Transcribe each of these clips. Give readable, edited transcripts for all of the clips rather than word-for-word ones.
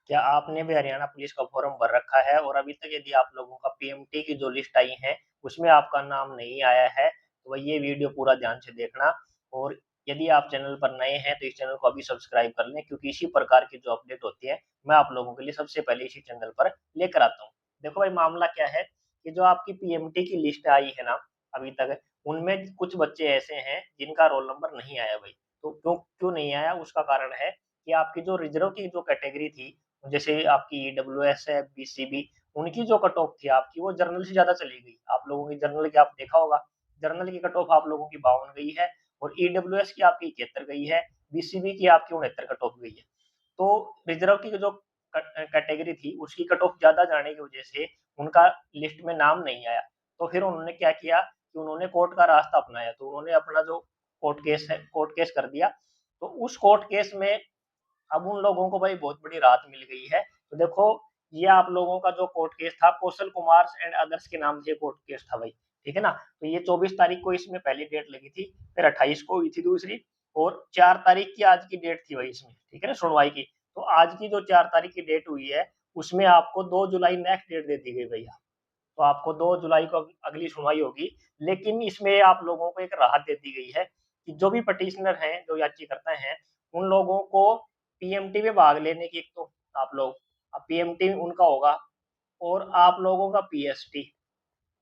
क्या आपने भी हरियाणा पुलिस का फॉर्म भर रखा है और अभी तक यदि आप लोगों का पीएमटी की जो लिस्ट आई है उसमें आपका नाम नहीं आया है तो वह ये वीडियो पूरा ध्यान से देखना। और यदि आप चैनल पर नए हैं तो इस चैनल को अभी सब्सक्राइब कर लें, क्योंकि इसी प्रकार की जो अपडेट होती है मैं आप लोगों के लिए सबसे पहले इसी चैनल पर लेकर आता हूँ। देखो भाई, मामला क्या है कि जो आपकी पीएमटी की लिस्ट आई है ना अभी तक, उनमें कुछ बच्चे ऐसे हैं जिनका रोल नंबर नहीं आया भाई। तो क्यों क्यों नहीं आया, उसका कारण है कि आपकी जो रिजर्व की जो कैटेगरी थी, जैसे आपकी ईडब्ल्यूएस है, बीसीबी, उनकी जो कट ऑफ थी आपकी वो जर्नल से ज्यादा चली गई। आप लोगों की जर्नल की आप देखा होगा, जर्नल की कट ऑफ आप लोगों की 52 गई है और ईडब्ल्यूएस की आपकी 71 गई है, बीसीबी की आपकी 69 कट ऑफ गई है। तो रिजर्व की जो कैटेगरी थी उसकी कट ऑफ ज्यादा जाने की वजह से उनका लिस्ट में नाम नहीं आया। तो फिर उन्होंने क्या किया कि उन्होंने कोर्ट का रास्ता अपनाया, तो उन्होंने अपना जो कोर्ट केस कर दिया। तो उस कोर्ट केस में अब उन लोगों को भाई बहुत बड़ी राहत मिल गई है। तो देखो, ये आप लोगों का जो कोर्ट केस था कौशल कुमार एंड अदर्स के नाम से कोर्ट केस था भाई, ठीक है ना। तो ये 24 तारीख को इसमें पहली डेट लगी थी, फिर 28 को हुई थी दूसरी, और 4 तारीख की आज की डेट थी भाई इसमें, ठीक है ना, सुनवाई की। तो आज की जो 4 तारीख की डेट हुई है उसमें आपको 2 जुलाई नेक्स्ट डेट दे दी गई भैया। तो आपको 2 जुलाई को अगली सुनवाई होगी। लेकिन इसमें आप लोगों को एक राहत दे दी गई है कि जो भी पटिशनर हैं, जो याचिकाकर्ता हैं, उन लोगों को पीएमटी में भाग लेने की, एक तो आप लोग पीएमटी उनका होगा, और आप लोगों का पीएसटी,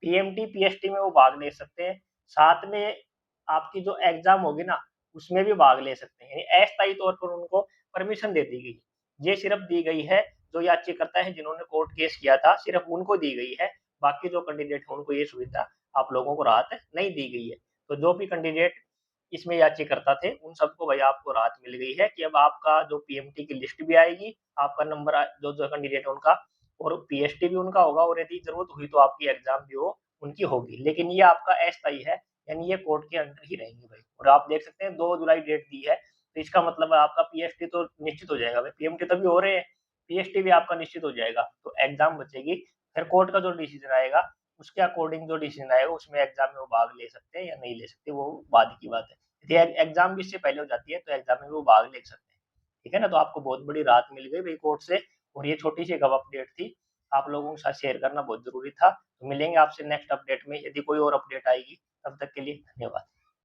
पीएमटी पीएसटी में वो भाग ले सकते हैं। साथ में आपकी जो एग्जाम होगी ना उसमें भी भाग ले सकते हैं, यानी अस्थायी तौर पर उनको परमिशन दे दी गई। ये सिर्फ दी गई है जो याचिकाकर्ता है जिन्होंने कोर्ट केस किया था, सिर्फ उनको दी गई है। बाकी जो कैंडिडेट है उनको ये सुविधा आप लोगों को राहत नहीं दी गई है। तो जो भी कैंडिडेट इसमें याचिकाकर्ता थे उन सबको भाई आपको राहत मिल गई है कि अब आपका जो पीएमटी की लिस्ट भी आएगी, आपका नंबर जो जो कैंडिडेट है उनका, और पीएचडी भी उनका होगा, और यदि जरूरत हुई तो आपकी एग्जाम भी हो उनकी होगी। लेकिन ये आपका अस्थायी है, यानी ये कोर्ट के अंडर ही रहेंगे भाई। और आप देख सकते हैं 2 जुलाई डेट दी है, तो इसका मतलब है आपका पीएचडी तो निश्चित हो जाएगा भाई, पीएमटी तभी हो रहे हैं, पीएचडी भी आपका निश्चित हो जाएगा। तो एग्जाम बचेगी, फिर कोर्ट का जो डिसीजन आएगा उसके अकॉर्डिंग जो डिसीजन आएगा उसमें एग्जाम में वो भाग ले सकते हैं या नहीं ले सकते, वो बाद की बात है। यदि एग्जाम भी इससे पहले हो जाती है तो एग्जाम में वो भाग ले सकते हैं, ठीक है ना। तो आपको बहुत बड़ी राहत मिल गई भाई कोर्ट से। और ये छोटी सी एक अपडेट थी, आप लोगों के साथ शेयर करना बहुत जरूरी था। तो मिलेंगे आपसे नेक्स्ट अपडेट में, यदि कोई और अपडेट आएगी। तब तक के लिए धन्यवाद।